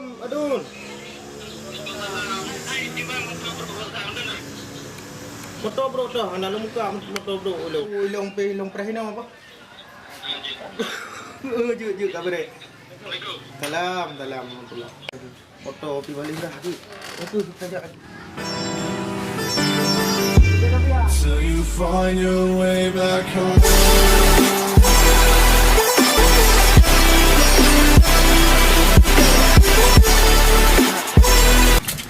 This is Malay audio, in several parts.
Adun. Motor bro dah, anak lu muka motor bro lu. Ilong pe ilong perahina apa? Juk kabar. Salam warahmatullah. Motor pi balik dah. Itu saja. Till you find your way back home.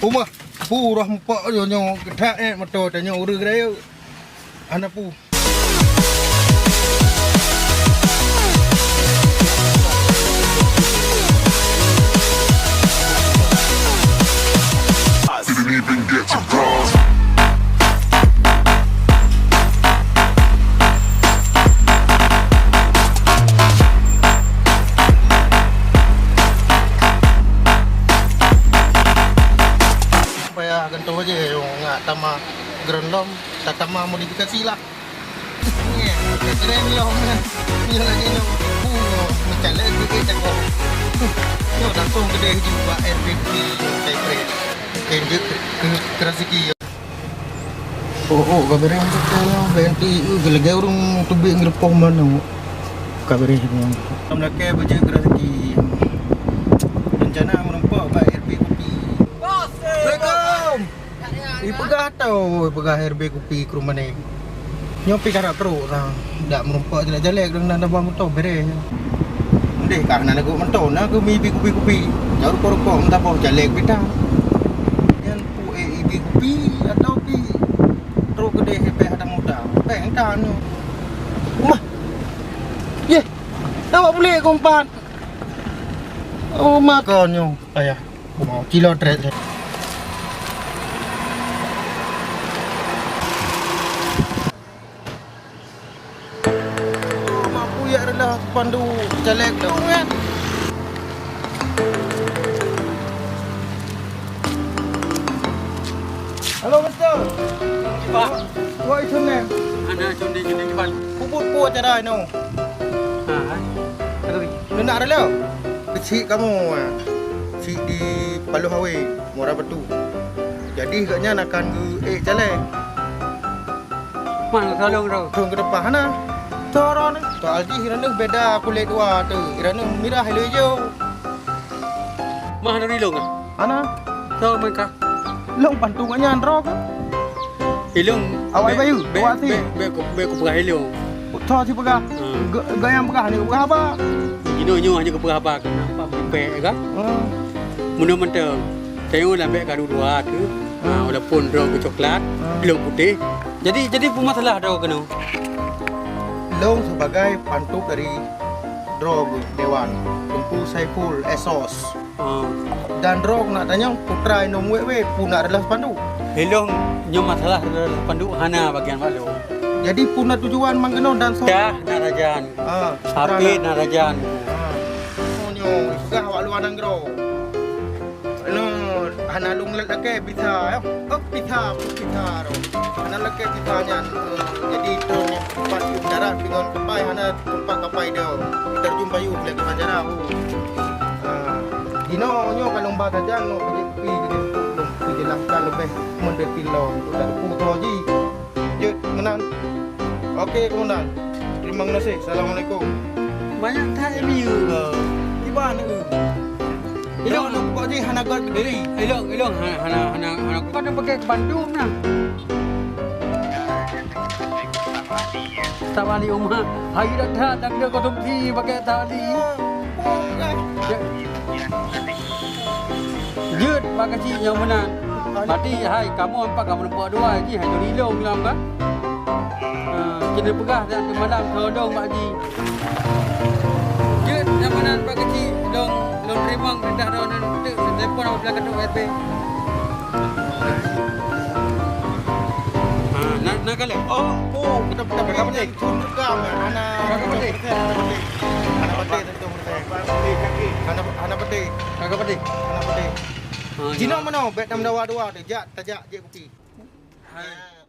Rumah purah empak nyo gedak motor tanya urus raya. Anak pu. I didn't even get to cross. Supaya gantung aja nggak tama gerendam, tak tama modifikasi lah. Keren lo kan, ni lagi lo, macam lagi kita kok. Yo langsung gede juga RPP Cypre, kenjuk kerasiki. Oh, kabarnya untuk kalau BNT gelage orang tubik ngelepong mana? Kabarnya semua. Amlake baca kerasiki. Rencana menempuh Pak RP Kopi. Assalamualaikum. Ipegah tau, ipegah RB Kopi ke rumah ni. Nyopi karak teruk lah. Tak merumpak jelek-jelek dengan nanda bang tau beres. Ndeh kak nak aku mentau nak aku mi kopi-kopi. Jauh rokok entah apa jelek beda. Yang pu kopi atau pi teruk gede hebat ada muda. Peng kan. Mah. Ye. Tahu boleh kompat. Oh makannya. Ayah. Mau kilo trek. Adalah pandu jelek tu kan. Halo mister. Pak. Wah itu ni. Ada cundi cepat. Puput cara ni. Ha. Aduh. Lu nak ada leo? Kecil kamu. Cik di Palu Hawe, Muara Batu. Jadi agaknya nakkan ke jelek. Mana tolong tu. Turun ke depan mana? Turun ni. Tu alji hirana beda kulit dua tu. Hirana merah hijau. Mah dari long ah. Ana? So mereka. Long pantungannya andro ke? Hilong. Awak bayu. Awak si. Be ko pegah hilong. Thor si pegah. Gayam pegah ni pegah apa? Gino hanya ke pegah apa nampak pe kan? Mudah mentang. Tengoklah be kadu dua tu. Walaupun draw ke coklat, hilong putih. Jadi pun masalah draw kena. Long sebagai pantuk dari drog Dewan Tumpu Saiful Esos. Dan drog nak tanya putra Inong Wewe pun nak adalah pandu. Hilong nyo masalah pandu hana bagian malu. Jadi pun nak tujuan mangkeno dan so. Dah narajan. Api narajan. Oh nyo sudah awak luar nang gro. No, hana lung lelaki bisa. Bisa ro. Hana lelaki bisa nyan. Jadi tu tempat udara dengan kapai hana tempat kapai dia. Terjumpa you lagi panjara. Dino nyo kalau mbak saja no pergi jelaskan lebih mendetail dan foto ji. Je menan. Okey komandan. Terima kasih. Assalamualaikum. Banyak tak review ke? Di mana ke? Ilong nak buat je hana gad Kediri. Ilong hana kau nak pakai ke Bandung nah. Tawali umah. Hari dah tak ada kau tumpi pakai tawali. Jut pakai cik yang mana? Berarti hai kamu empat kamu nampak dua je hai tu ilong dalam kan? Kena pegah dan malam tolong mak ji. Jut yang mana pakai cik long terima dah telefon awak belakang tu RP. Nak kali? Oh, kita pakai apa ni? Tunjuk kam, anak. Anak petik tentu petik. Anak petik. Agak pedih. Anak petik. Jino mana? Bet 6 dua-dua tu. Jak je kopi. Hai.